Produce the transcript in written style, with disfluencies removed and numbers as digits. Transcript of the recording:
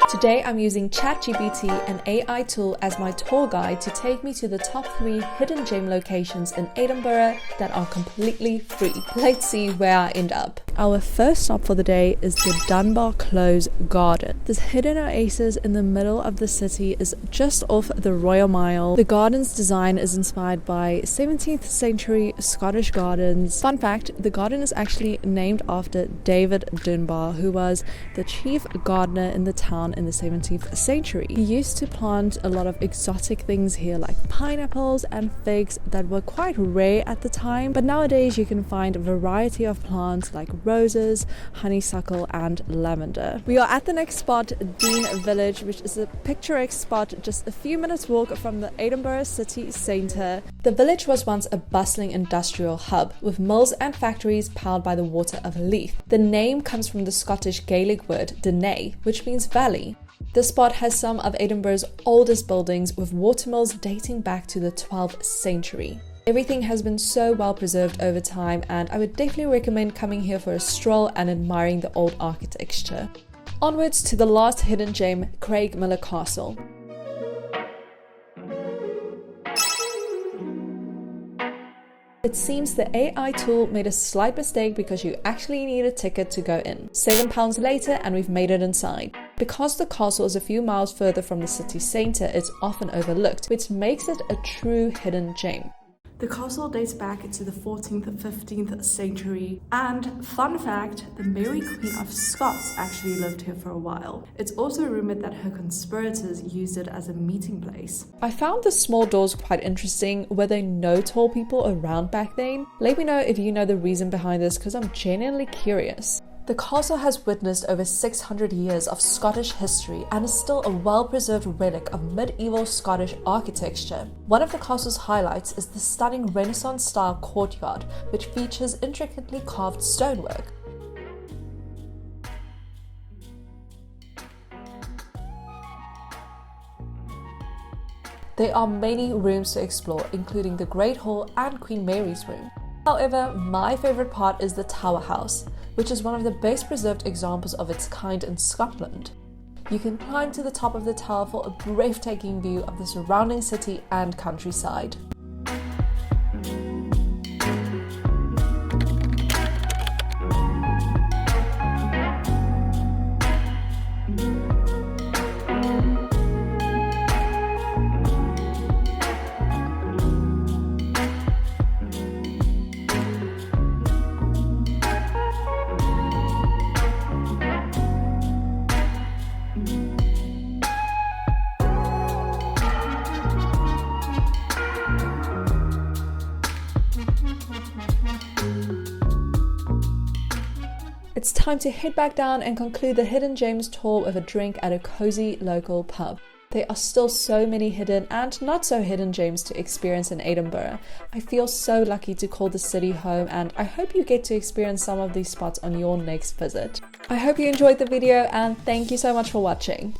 Today I'm using ChatGPT, an AI tool, as my tour guide to take me to the top 3 hidden gem locations in Edinburgh that are completely free. Let's see where I end up. Our first stop for the day is the Dunbar Close Garden. This hidden oasis in the middle of the city is just off the Royal Mile. The garden's design is inspired by 17th century Scottish gardens. Fun fact, the garden is actually named after David Dunbar, who was the chief gardener in the town in the 17th century. He used to plant a lot of exotic things here like pineapples and figs that were quite rare at the time, but nowadays you can find a variety of plants like roses, honeysuckle and lavender. We are at the next spot, Dean Village, which is a picturesque spot just a few minutes walk from the Edinburgh city centre. The village was once a bustling industrial hub with mills and factories powered by the water of Leith. The name comes from the Scottish Gaelic word Dene, which means valley. The spot has some of Edinburgh's oldest buildings with watermills dating back to the 12th century. Everything has been so well preserved over time, and I would definitely recommend coming here for a stroll and admiring the old architecture. Onwards to the last hidden gem, Craigmillar Castle. It seems the AI tool made a slight mistake because you actually need a ticket to go in. £7 later and we've made it inside. Because the castle is a few miles further from the city centre, it's often overlooked, which makes it a true hidden gem. The castle dates back to the 14th and 15th century, and fun fact, the Mary Queen of Scots actually lived here for a while. It's also rumoured that her conspirators used it as a meeting place. I found the small doors quite interesting. Were there no tall people around back then? Let me know if you know the reason behind this, because I'm genuinely curious. The castle has witnessed over 600 years of Scottish history and is still a well-preserved relic of medieval Scottish architecture. One of the castle's highlights is the stunning Renaissance-style courtyard, which features intricately carved stonework. There are many rooms to explore, including the Great Hall and Queen Mary's room. However, my favourite part is the Tower House, which is one of the best preserved examples of its kind in Scotland. You can climb to the top of the tower for a breathtaking view of the surrounding city and countryside. It's time to head back down and conclude the Hidden Gems tour with a drink at a cozy local pub. There are still so many hidden and not so hidden gems to experience in Edinburgh. I feel so lucky to call the city home, and I hope you get to experience some of these spots on your next visit. I hope you enjoyed the video, and thank you so much for watching.